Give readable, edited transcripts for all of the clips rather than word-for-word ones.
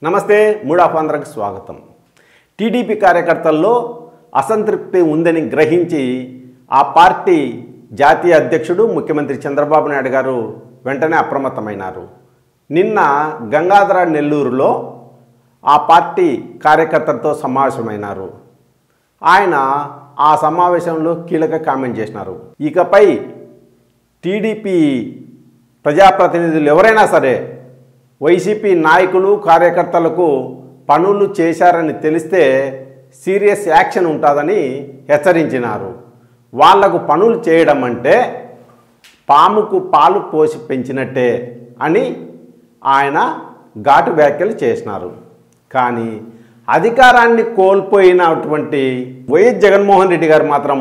నమస్తే mood of ఆంధ్రాకి స్వాగతం. టీడీపీ కార్యకర్తల్లో అసంతృప్తి ఉందని గ్రహించి ఆ పార్టీ జాతీయ అధ్యక్షుడు ముఖ్యమంత్రి చంద్రబాబు నాయుడు గారు వెంటనే అప్రమత్తమైనారు. నిన్న గంగాధర నెల్లూరులో ఆ పార్టీ కార్యకర్తలతో సమావేశమైనారు. ఆయన ఆ సమావేశంలో కీలక కామెంట్ చేసినారు. ఇకపై టీడీపీ ప్రజాప్రతినిధులు ఎవరైనా సరే వైసీపీ నాయకులు కార్యకర్తలకు పనులు చేశారని తెలిస్తే సీరియస్ యాక్షన్ ఉంటుందని హెచ్చరించినారు. వాళ్లకు పనులు చేయడం అంటే పాముకు పాలు పోసి పెంచినట్టే అని ఆయన ఘాటు వ్యాఖ్యలు చేసినారు. కానీ అధికారాన్ని కోల్పోయినటువంటి వైఎస్ జగన్మోహన్ రెడ్డి గారు మాత్రం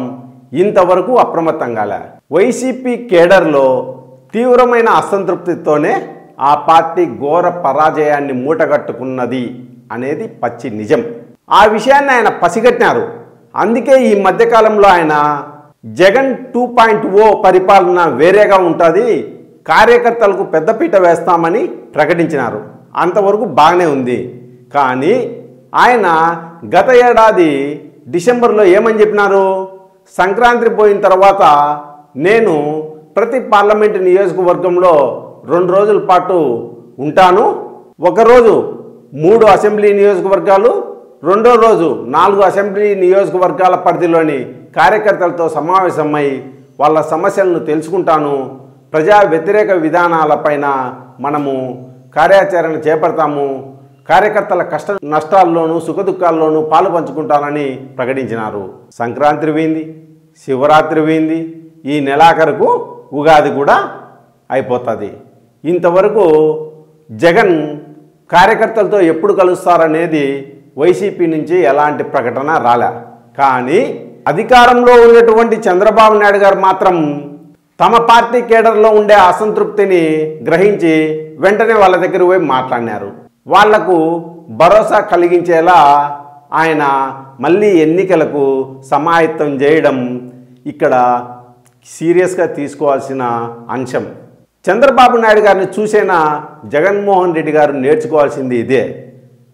ఇంతవరకు అప్రమత్తం కాలే. వైసీపీ కేడర్లో తీవ్రమైన అసంతృప్తితోనే ఆ పార్టీ ఘోర పరాజయాన్ని మూటగట్టుకున్నది అనేది పచ్చి నిజం. ఆ విషయాన్ని ఆయన పసిగట్టినారు. అందుకే ఈ మధ్యకాలంలో ఆయన జగన్ 2.0 పరిపాలన వేరేగా ఉంటుంది, కార్యకర్తలకు పెద్దపీట వేస్తామని ప్రకటించినారు. అంతవరకు బాగానే ఉంది. కానీ ఆయన గత ఏడాది డిసెంబర్లో ఏమని చెప్పినారు? సంక్రాంతి పోయిన తర్వాత నేను ప్రతి పార్లమెంటు నియోజకవర్గంలో 2 రోజుల పాటు ఉంటాను. ఒకరోజు 3 అసెంబ్లీ నియోజకవర్గాలు, రెండో రోజు 4 అసెంబ్లీ నియోజకవర్గాల పరిధిలోని కార్యకర్తలతో సమావేశమై వాళ్ళ సమస్యలను తెలుసుకుంటాను. ప్రజా వ్యతిరేక విధానాలపైన మనము కార్యాచరణ చేపడతాము. కార్యకర్తల కష్ట నష్టాల్లోనూ సుఖదుఖాల్లోనూ పాలు పంచుకుంటానని ప్రకటించినారు. సంక్రాంతి పోయింది, శివరాత్రి పోయింది, ఈ నెలాఖరుకు ఉగాది కూడా అయిపోతుంది. ఇంతవరకు జగన్ కార్యకర్తలతో ఎప్పుడు కలుస్తారనేది వైసీపీ నుంచి ఎలాంటి ప్రకటన రాలే. కానీ అధికారంలో ఉన్నటువంటి చంద్రబాబు నాయుడు గారు మాత్రం తమ పార్టీ కేడర్లో ఉండే అసంతృప్తిని గ్రహించి వెంటనే వాళ్ళ దగ్గర పోయి మాట్లాడినారు. వాళ్లకు భరోసా కలిగించేలా ఆయన మళ్ళీ ఎన్నికలకు సమాయత్తం చేయడం ఇక్కడ సీరియస్గా తీసుకోవాల్సిన అంశం. చంద్రబాబు నాయుడు గారిని చూసేనా జగన్మోహన్ రెడ్డి గారు నేర్చుకోవాల్సింది ఇదే.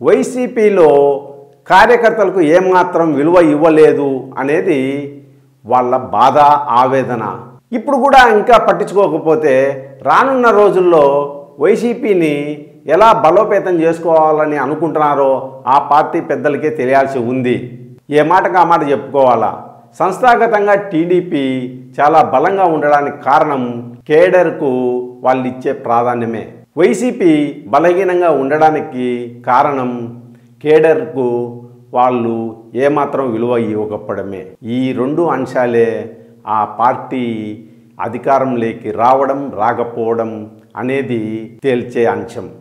వైసీపీలో కార్యకర్తలకు ఏమాత్రం విలువ ఇవ్వలేదు అనేది వాళ్ళ బాధ, ఆవేదన. ఇప్పుడు కూడా ఇంకా పట్టించుకోకపోతే రానున్న రోజుల్లో వైసీపీని ఎలా బలోపేతం చేసుకోవాలని అనుకుంటున్నారో ఆ పార్టీ పెద్దలకే తెలియాల్సి ఉంది. ఏ మాటకు ఆ మాట చెప్పుకోవాలా. సంస్థాగతంగా టీడీపీ చాలా బలంగా ఉండడానికి కారణం కేడర్కు వాళ్ళు ఇచ్చే ప్రాధాన్యమే. వైసీపీ బలహీనంగా ఉండడానికి కారణం కేడర్కు వాళ్ళు ఏమాత్రం విలువ ఇవ్వకపోవడమే. ఈ 2 అంశాలే ఆ పార్టీ అధికారంలోకి రావడం రాకపోవడం అనేది తేల్చే అంశం.